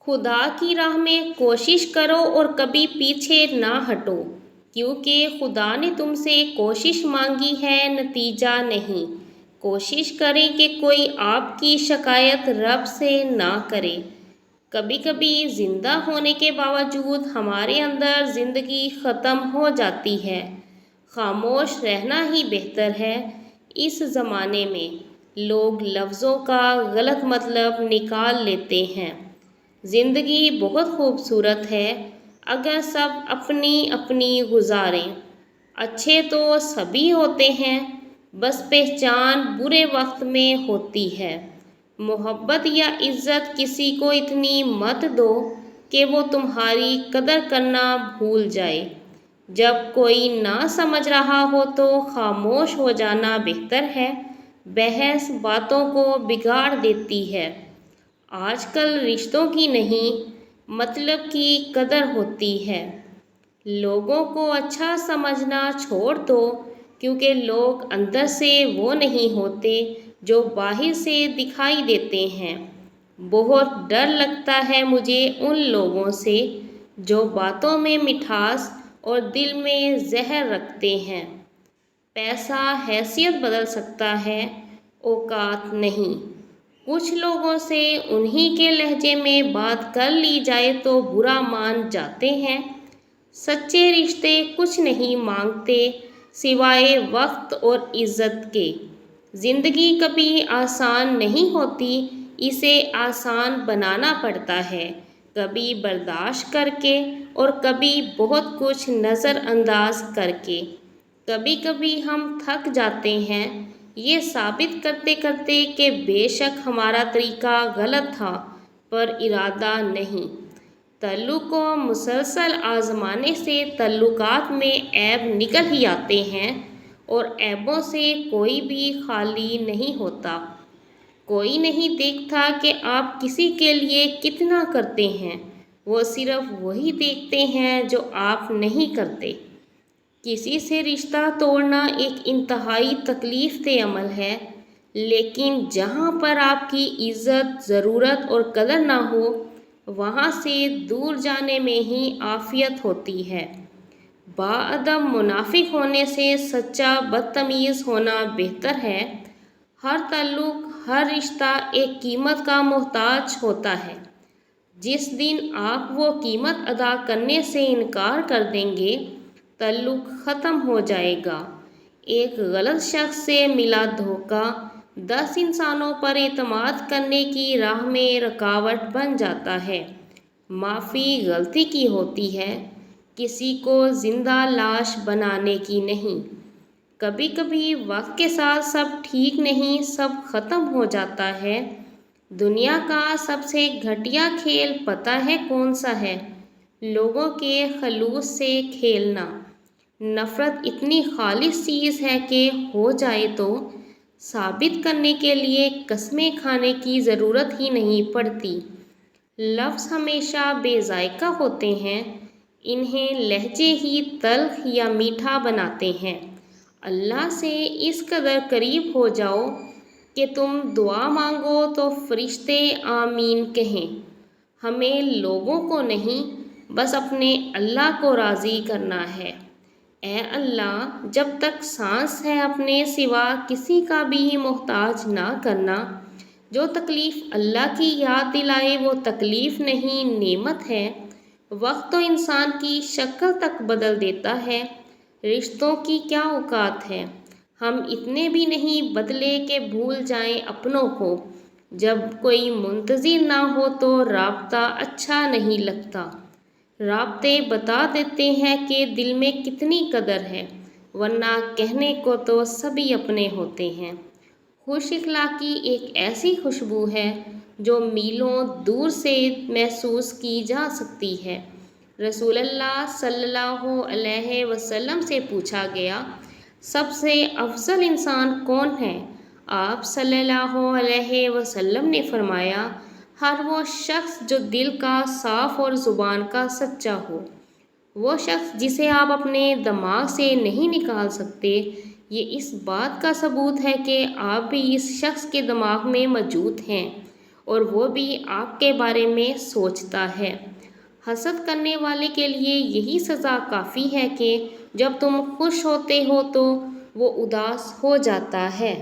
خدا کی راہ میں کوشش کرو اور کبھی پیچھے نہ ہٹو، کیونکہ خدا نے تم سے کوشش مانگی ہے، نتیجہ نہیں۔ کوشش کریں کہ کوئی آپ کی شکایت رب سے نہ کرے۔ کبھی کبھی زندہ ہونے کے باوجود ہمارے اندر زندگی ختم ہو جاتی ہے۔ خاموش رہنا ہی بہتر ہے۔ اس زمانے میں لوگ لفظوں کا غلط مطلب نکال لیتے ہیں۔ زندگی بہت خوبصورت ہے اگر سب اپنی اپنی گزاریں۔ اچھے تو سبھی ہوتے ہیں، بس پہچان برے وقت میں ہوتی ہے۔ محبت یا عزت کسی کو اتنی مت دو کہ وہ تمہاری قدر کرنا بھول جائے۔ جب کوئی نہ سمجھ رہا ہو تو خاموش ہو جانا بہتر ہے۔ بحث باتوں کو بگاڑ دیتی ہے۔ آج کل رشتوں کی نہیں، مطلب کی قدر ہوتی ہے۔ لوگوں کو اچھا سمجھنا چھوڑ دو، کیونکہ لوگ اندر سے وہ نہیں ہوتے جو باہر سے دکھائی دیتے ہیں۔ بہت ڈر لگتا ہے مجھے ان لوگوں سے جو باتوں میں مٹھاس اور دل میں زہر رکھتے ہیں۔ پیسہ حیثیت بدل سکتا ہے، اوقات نہیں۔ کچھ لوگوں سے انہی کے لہجے میں بات کر لی جائے تو برا مان جاتے ہیں۔ سچے رشتے کچھ نہیں مانگتے سوائے وقت اور عزت کے۔ زندگی کبھی آسان نہیں ہوتی، اسے آسان بنانا پڑتا ہے، کبھی برداشت کر کے اور کبھی بہت کچھ نظر انداز کر کے۔ کبھی کبھی ہم تھک جاتے ہیں یہ ثابت کرتے کرتے کہ بے شک ہمارا طریقہ غلط تھا، پر ارادہ نہیں۔ تعلق کو مسلسل آزمانے سے تعلقات میں عیب نکل ہی آتے ہیں، اور عیبوں سے کوئی بھی خالی نہیں ہوتا۔ کوئی نہیں دیکھتا کہ آپ کسی کے لیے کتنا کرتے ہیں، وہ صرف وہی دیکھتے ہیں جو آپ نہیں کرتے۔ کسی سے رشتہ توڑنا ایک انتہائی تکلیف دہ عمل ہے، لیکن جہاں پر آپ کی عزت، ضرورت اور قدر نہ ہو، وہاں سے دور جانے میں ہی عافیت ہوتی ہے۔ باادب منافق ہونے سے سچا بدتمیز ہونا بہتر ہے۔ ہر تعلق، ہر رشتہ ایک قیمت کا محتاج ہوتا ہے۔ جس دن آپ وہ قیمت ادا کرنے سے انکار کر دیں گے، تعلق ختم ہو جائے گا۔ ایک غلط شخص سے ملا دھوکہ 10 انسانوں پر اعتماد کرنے کی راہ میں رکاوٹ بن جاتا ہے۔ معافی غلطی کی ہوتی ہے، کسی کو زندہ لاش بنانے کی نہیں۔ کبھی کبھی وقت کے ساتھ سب ٹھیک نہیں، سب ختم ہو جاتا ہے۔ دنیا کا سب سے گھٹیا کھیل پتہ ہے کون سا ہے؟ لوگوں کے خلوص سے کھیلنا۔ نفرت اتنی خالص چیز ہے کہ ہو جائے تو ثابت کرنے کے لیے قسمیں کھانے کی ضرورت ہی نہیں پڑتی۔ لفظ ہمیشہ بے ذائقہ ہوتے ہیں، انہیں لہجے ہی تلخ یا میٹھا بناتے ہیں۔ اللہ سے اس قدر قریب ہو جاؤ کہ تم دعا مانگو تو فرشتے آمین کہیں۔ ہمیں لوگوں کو نہیں، بس اپنے اللہ کو راضی کرنا ہے۔ اے اللہ، جب تک سانس ہے اپنے سوا کسی کا بھی محتاج نہ کرنا۔ جو تکلیف اللہ کی یاد دلائے وہ تکلیف نہیں، نعمت ہے۔ وقت تو انسان کی شکل تک بدل دیتا ہے۔ رشتوں کی کیا اوقات ہے؟ ہم اتنے بھی نہیں بدلے کہ بھول جائیں اپنوں کو۔ جب کوئی منتظر نہ ہو تو رابطہ اچھا نہیں لگتا۔ رابطے بتا دیتے ہیں کہ دل میں کتنی قدر ہے، ورنہ کہنے کو تو سبھی اپنے ہوتے ہیں۔ خوش اخلاقی ایک ایسی خوشبو ہے جو میلوں دور سے محسوس کی جا سکتی ہے۔ رسول اللہ صلی اللہ علیہ وسلم سے پوچھا گیا، سب سے افضل انسان کون ہے؟ آپ صلی اللہ علیہ وسلم نے فرمایا، ہر وہ شخص جو دل کا صاف اور زبان کا سچا ہو۔ وہ شخص جسے آپ اپنے دماغ سے نہیں نکال سکتے۔ یہ اس بات کا ثبوت ہے کہ آپ بھی اس شخص کے دماغ میں موجود ہیں، اور وہ بھی آپ کے بارے میں سوچتا ہے۔ حسد کرنے والے کے لیے یہی سزا کافی ہے کہ جب تم خوش ہوتے ہو تو وہ اداس ہو جاتا ہے۔